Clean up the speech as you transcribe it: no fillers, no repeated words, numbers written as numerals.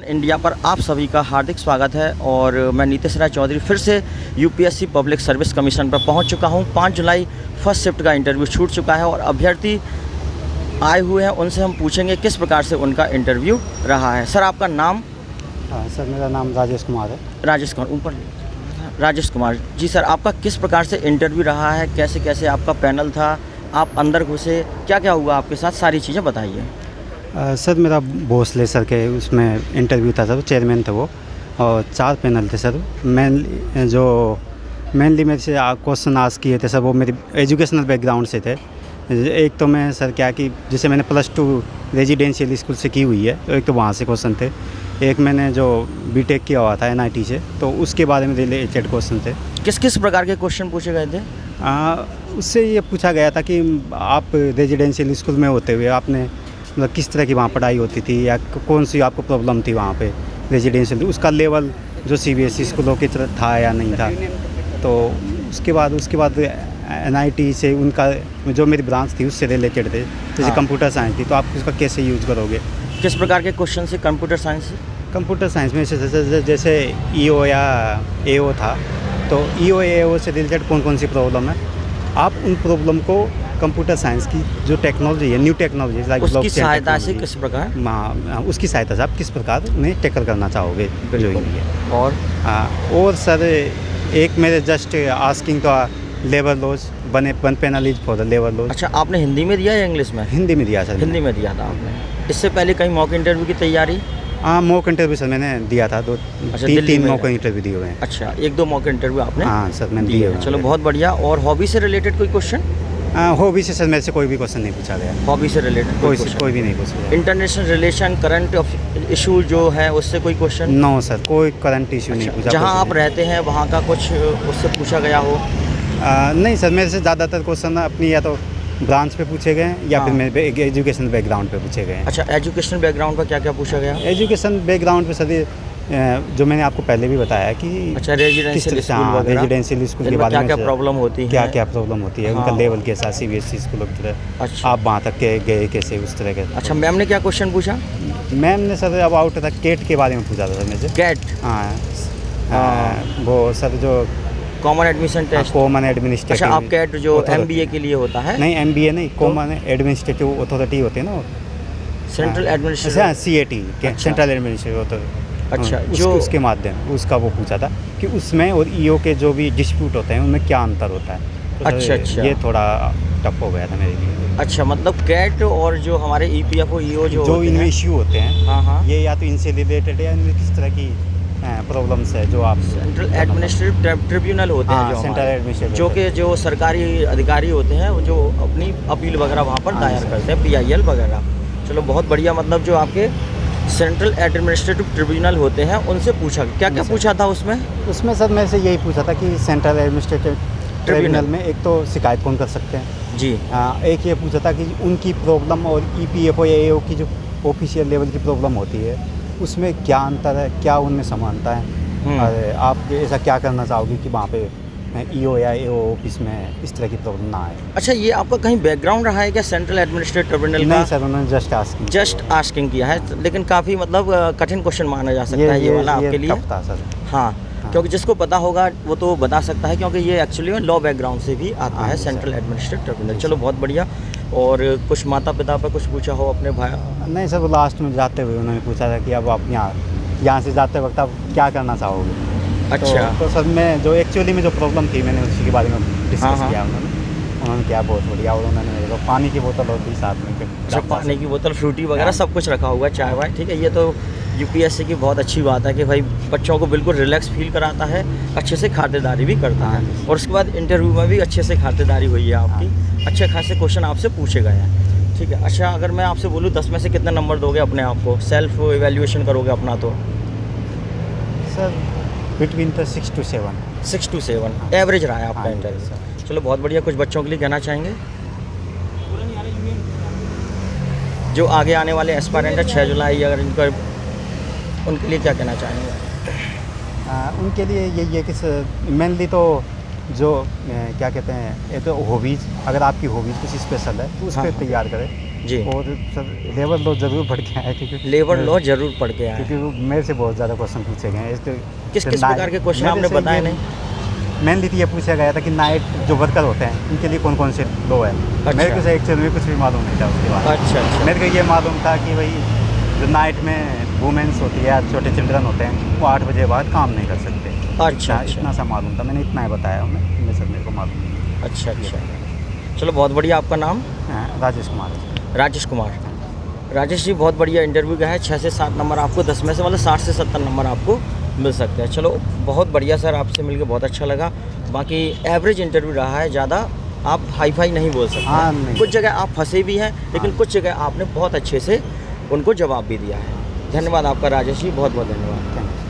India पर आप सभी का हार्दिक स्वागत है और मैं नीतीश राय चौधरी फिर से यूपीएससी पब्लिक सर्विस कमीशन पर पहुंच चुका हूं। 5 जुलाई फर्स्ट शिफ्ट का इंटरव्यू छूट चुका है और अभ्यर्थी आए हुए हैं, उनसे हम पूछेंगे किस प्रकार से उनका इंटरव्यू रहा है। सर, आपका नाम? सर, मेरा नाम राजेश कुमार है। राजेश कुमार, ऊपर राजेश कुमार जी। सर, आपका किस प्रकार से इंटरव्यू रहा है, कैसे कैसे आपका पैनल था, आप अंदर घुसे, क्या क्या हुआ आपके साथ, सारी चीज़ें बताइए। सर, मेरा भोसले सर के उसमें इंटरव्यू था सर, चेयरमैन थे वो, और 4 पैनल थे सर। मेनली मेरे से क्वेश्चन आस्क किए थे सर, वो मेरी एजुकेशनल बैकग्राउंड से थे। एक तो मैं सर क्या कि जैसे मैंने +2 रेजिडेंशियल स्कूल से की हुई है, तो एक तो वहाँ से क्वेश्चन थे। एक मैंने जो बीटेक किया हुआ था NIT से, तो उसके बारे में रिलेटेड क्वेश्चन थे। किस किस प्रकार के क्वेश्चन पूछे गए थे? उससे ये पूछा गया था कि आप रेजिडेंशियल स्कूल में होते हुए आपने मतलब किस तरह की वहाँ पढ़ाई होती थी, या कौन सी आपको प्रॉब्लम थी वहाँ पे रेजिडेंशियल, उसका लेवल जो CBSE स्कूलों की तरह था या नहीं था। तो उसके बाद NIT से उनका जो मेरी ब्रांच थी उससे रिलेटेड थे, जैसे कंप्यूटर साइंस थी, तो आप उसका कैसे यूज़ करोगे। किस प्रकार के क्वेश्चन से कंप्यूटर साइंस से? कंप्यूटर साइंस में जैसे EO या AO था, तो EO AO से रिलेटेड कौन कौन सी प्रॉब्लम है, आप उन प्रॉब्लम को कंप्यूटर साइंस की जो टेक्नोलॉजी है, न्यू टेक्नोलॉजी लाइक उसकी सहायता से किस प्रकार, उसकी सहायता से आप किस प्रकार उन्हें टैकल करना चाहोगे, जो ही है। और सर, एक मेरे जस्ट आस्किंग तो labour laws one panel for the labour laws. अच्छा, आपने हिंदी में दिया या इंग्लिश में? हिंदी में दिया सर। हिंदी में दिया था आपने। इससे पहले कहीं मॉक इंटरव्यू की तैयारी? हाँ, मॉक इंटरव्यू सर मैंने दिया था, 3 मॉक इंटरव्यू दिए हुए हैं। अच्छा, 1-2 मॉक इंटरव्यू आपने? हाँ सर, मैंने दिए हुए। चलो, बहुत बढ़िया। और हॉबी से रिलेटेड कोई क्वेश्चन? हॉबी से सर मेरे से कोई भी क्वेश्चन नहीं पूछा गया। हॉबी से रिलेटेड कोई भी नहीं पूछा। इंटरनेशनल रिलेशन, करंट इशू जो है उससे कोई क्वेश्चन? नो सर, कोई करंट इशू नहीं पूछा। जहाँ आप रहते हैं वहाँ का कुछ उससे पूछा गया हो? नहीं सर, मेरे से ज़्यादातर क्वेश्चन अपनी या तो ब्रांच पे पूछे गए हैं या फिर मेरे एजुकेशन बैकग्राउंड पे पूछे गए हैं। अच्छा, एजुकेशन बैकग्राउंड पर क्या क्या पूछा गया? एजुकेशन बैकग्राउंड पे सर जो मैंने आपको पहले भी बताया कि अच्छा, रेजिडेंशियल स्कूल के बारे में क्या प्रॉब्लम होती है, क्या प्रॉब्लम होती है, उनका लेवल कैसा CBSE स्कूलों की तरह। अच्छा, आप वहाँ तक गए कैसे, उस तरह के। अच्छा, मैम ने क्या क्वेश्चन पूछा? मैम ने सर अबाउट था कैट के बारे में पूछा था सर मेरे से। कैट? हाँ, वो सर जो common admission test, common administrative. अच्छा, आप कैट जो MBA के लिए होता है? नहीं, MBA नहीं, कॉमन एडमिनिस्ट्रेटिव अथॉरिटी होते हैं ना, central administrative, CAT, central administrative authority. अच्छा, जो उसके माध्यम उसका वो पूछा था कि उसमें और EO के जो भी डिस्प्यूट होते हैं उनमें क्या अंतर होता है। तो अच्छा, ये थोड़ा टफ हो गया था मेरे लिए। अच्छा, मतलब कैट और जो हमारे EPFO EO जो इनमें इश्यू होते हैं, हाँ, ये या तो इनसे रिलेटेड है या इनमें किस तरह की प्रॉब्लम्स है जो आप सेंट्रल एडमिनिस्ट्रेटिव ट्रिब्यूनल होते हैं, जो सेंट्रल एडमिनिस्ट्रेटिव, जो कि जो सरकारी अधिकारी होते हैं जो अपनी अपील वगैरह वहाँ पर दायर करते हैं, PIL वगैरह। चलो, बहुत बढ़िया। मतलब जो आपके सेंट्रल एडमिनिस्ट्रेटिव ट्रिब्यूनल होते हैं उनसे पूछा, क्या क्या पूछा था उसमें सर मेरे से यही पूछा था कि सेंट्रल एडमिनिस्ट्रेटिव ट्रिब्यूनल में एक तो शिकायत कौन कर सकते हैं जी। एक ये पूछा था कि उनकी प्रॉब्लम और EPFO या AO की जो ऑफिशियल लेवल की प्रॉब्लम होती है उसमें क्या अंतर है, क्या उनमें समानता है, और आप ऐसा क्या करना चाहोगे कि वहाँ पे EO या AO ऑफिस में इस तरह की प्रॉब्लम ना आए। अच्छा, ये आपका कहीं बैकग्राउंड रहा है क्या सेंट्रल एडमिनिस्ट्रेटिव ट्रिब्यूनल का? नहीं सर, उन्होंने जस्ट आस्किंग किया है, लेकिन काफ़ी मतलब कठिन क्वेश्चन माना जा सकता है ये वाला आपके लिए। था सर। हाँ, क्योंकि जिसको पता होगा वो तो बता सकता है, क्योंकि ये एक्चुअली में लॉ बैकग्राउंड से भी आता है, सेंट्रल एडमिनिस्ट्रेटिव ट्रिब्यूनल। चलो, बहुत बढ़िया। और कुछ माता पिता पर कुछ पूछा हो अपने भाई? नहीं सर, वो लास्ट में जाते हुए उन्होंने पूछा था कि अब आप यहाँ से जाते वक्त आप क्या करना चाहोगे। अच्छा, तो सर मैं जो एक्चुअली में जो प्रॉब्लम थी मैंने उसी के बारे में डिस्कस किया। उन्होंने क्या बहुत बढ़िया, और उन्होंने मेरे को पानी की बोतल और भी साथ में। अच्छा, पानी की बोतल, फ्रूटी वगैरह सब कुछ रखा हुआ है, चाय वाय, ठीक है। ये तो UPSC की बहुत अच्छी बात है कि भाई बच्चों को बिल्कुल रिलैक्स फील कराता है, अच्छे से खातिरदारी भी करता है, और उसके बाद इंटरव्यू में भी अच्छे से खातिरदारी हुई है आपकी, अच्छे खासे क्वेश्चन आपसे पूछे गए हैं, ठीक है। अच्छा, अगर मैं आपसे बोलूँ 10 में से कितने नंबर दोगे अपने आप को, सेल्फ इवैल्यूएशन करोगे अपना, तो sir between 6 to 7। 6 to 7 average रहा है आपका इंटरव्यू। चलो, बहुत बढ़िया। कुछ बच्चों के लिए कहना चाहेंगे जो आगे आने वाले एस्पायरेंट है 6 जुलाई, अगर इनका, उनके लिए क्या कहना चाहेंगे? उनके लिए यही है कि मेनली तो जो क्या कहते हैं, ये तो हॉबीज़, अगर आपकी हॉबीज़ कुछ स्पेशल है तो उस पर तैयार करें। जी। और सर लेबर लॉ जरूर पढ़ के आए क्योंकि लेबर लॉ जरूर पढ़ के आए। क्योंकि वो मेरे से बहुत ज़्यादा क्वेश्चन पूछे गए हैं किस किस प्रकार के क्वेश्चन आपने बताए नहीं? मेनली तो ये पूछा गया था कि नाइट जो वर्कर होते हैं उनके लिए कौन कौन से लॉ है। मेरे को एक्चुअली में कुछ भी मालूम नहीं था उसके बाद। अच्छा। मेरे को ये मालूम था कि भाई जो नाइट में वुमेंस होती है या छोटे चिल्ड्रन होते हैं वो 8 बजे बाद काम नहीं कर सकते। अच्छा। इतना सा मालूम था, मैंने इतना ही बताया उन्हें, सर मेरे को मालूम नहीं। अच्छा। चलो बहुत बढ़िया। आपका नाम? राजेश कुमार। राजेश कुमार। राजेश जी बहुत बढ़िया इंटरव्यू का है। 6 से 7 नंबर आपको 10 में से मतलब 60 से 70 नंबर आपको मिल सकते हैं। चलो बहुत बढ़िया सर, आपसे मिलकर बहुत अच्छा लगा। बाकी एवरेज इंटरव्यू रहा है, ज़्यादा आप हाई फाई नहीं बोल सकते। हाँ, नहीं। कुछ जगह आप फंसे भी हैं, लेकिन कुछ जगह आपने बहुत अच्छे से उनको जवाब भी दिया है। धन्यवाद आपका राजेश जी, बहुत बहुत धन्यवाद। Thank you.